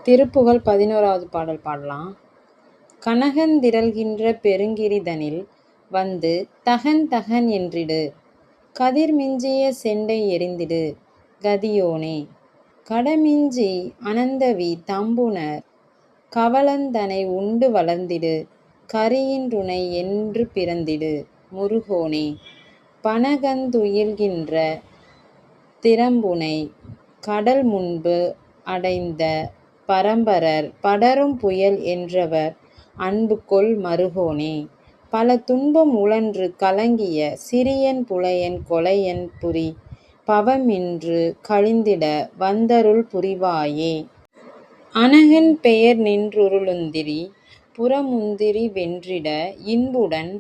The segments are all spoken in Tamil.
திருப்புகழ் 11வது பாடல் பாடலாம். கனகந்திரள்கின்ற பெருங்கிரிதனில் வந்து தகன் தகன் என்றிடு. கதிர்மிஞ்சிய செண்டை எறிந்திடு கதியோனே. கடமிஞ்சி அனந்தவி தம்புணர் கவளந்தனை உண்டு வளர்ந்திடு. கரியின்றுணை என்று பிறந்திடு முருகோனே. பனகந்துயில்கின்ற திறம்புனை கடல் முன்பு அடைந்த பரம்பரர் படரும் புயல் என்றவர் அன்புகொள் மருகோனே. பல துன்பம் உழன்று கலங்கிய சிறியன் புலையன் கொலையன் புரி பவமின்று கழிந்திட வந்தருள் புரிவாயே. அனகன் பெயர் நின்றுருளுந்திரி புறமுந்திரி வென்றிட இன்புடன்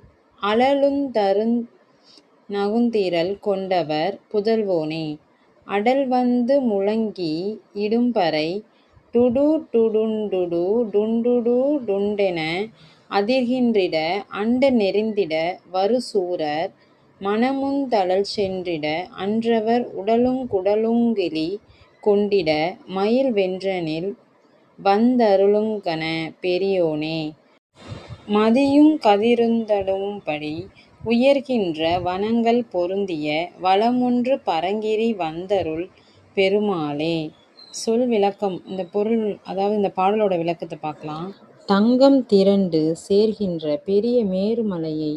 அழலுந்தருந் நகுந்திரள் கொண்டவர் புதல்வோனே. அடல்வந்து முழங்கி இடும்பறை டுடு டுடுண்டுடு டுண்டுடு டுண்டென அதிர்கின்றிட அண்ட நெறிந்திட வருசூரர் மனமுந் தழல் சென்றிட அன்றவர் உடலுங் குடலுங்கிளி கொண்டிட மயில் வென்றனில் வந்தருளுங்கண பெரியோனே. மதியுங் கதிருந்தடும்படி உயர்கின்ற வனங்கள் பொருந்திய வளமொன்று பரங்கிரி வந்தருள் பெருமாளே. சொல் விளக்கம். இந்த பொருள் அதாவது இந்த பாடலோட விளக்கத்தை பார்க்கலாம். தங்கம் திரண்டு சேர்கின்ற பெரிய மேருமலையை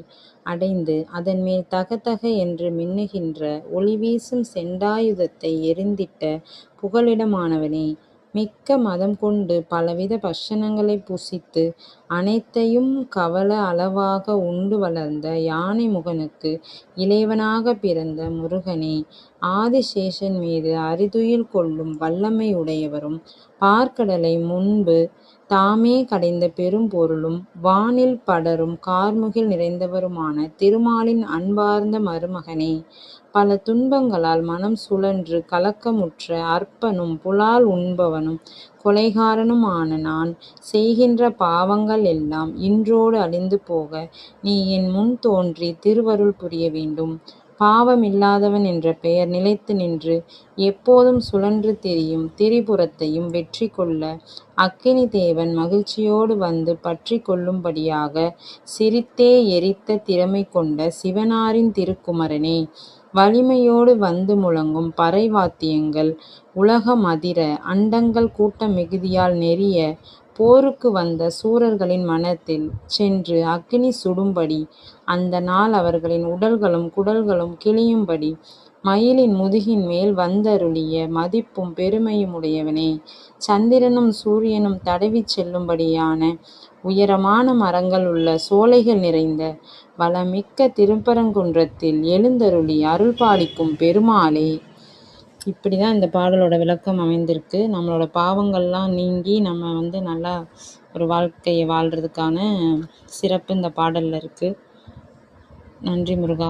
அடைந்து அதன் மேல் தகதக என்று மின்னுகின்ற ஒளிவீசும் செண்டாயுதத்தை எறிந்திட்ட புகலிடமானவனே. மிக்க மதம் கொண்டு பலவித பட்சணங்களை புசித்து அனைத்தையும் கவல அளவாக உண்டு வளர்ந்த யானை முகனுக்கு இளையவனாக பிறந்த முருகனே. ஆதிசேஷன் மீது அறிதுயில் கொள்ளும் வல்லமை உடையவரும் பாற்கடலை முன்பு தாமே கடைந்த பெரும் பொருளும் வானில் படரும் கார்முகில் நிறைந்தவருமான திருமாலின் அன்பார்ந்த மருமகனே. பல துன்பங்களால் மனம் சுழன்று கலக்கமுற்ற அற்பனும் புலால் உண்பவனும் கொலைகாரனும் ஆன நான் செய்கின்ற பாவங்கள் எல்லாம் இன்றோடு அழிந்து போக நீ என் முன் தோன்றி திருவருள் புரிய வேண்டும். பாவமில்லாதவன் என்ற பெயர் நிலைத்து நின்று எப்போதும் சுழன்று திரியும் திரிபுரத்தையும் வெற்றி கொள்ள அக்கினி தேவன் மகிழ்ச்சியோடு வந்து பற்றி கொள்ளும்படியாக சிரித்தே எரித்த திறமை கொண்ட சிவனாரின் திருக்குமரனே. வலிமையோடு வந்து முழங்கும் பறை வாத்தியங்கள் உலகம் அதிர அண்டங்கள் கூட்ட மிகுதியால் நெரிய போருக்கு வந்த சூரர்களின் மனத்தில் சென்று அக்கினி சுடும்படி அந்த நாள் அவர்களின் உடல்களும் குடல்களும் கிழியும்படி மயிலின் முதுகின் மேல் வந்தருளிய மதிப்பும் பெருமையும் உடையவனே. சந்திரனும் சூரியனும் தடவிச் செல்லும்படியான உயரமான மரங்கள் உள்ள சோலைகள் நிறைந்த வளமிக்க திருப்பரங்குன்றத்தில் எழுந்தருளி அருள் பாலிக்கும் பெருமாளே. இப்படிதான் இந்த பாடலோட விளக்கம் அமைந்திருக்கு. நம்மளோட பாவங்கள்லாம் நீங்கி நம்ம நல்லா ஒரு வாழ்க்கையை வாழ்றதுக்கான சிறப்பு இந்த பாடல்ல இருக்கு. நன்றி முருகா.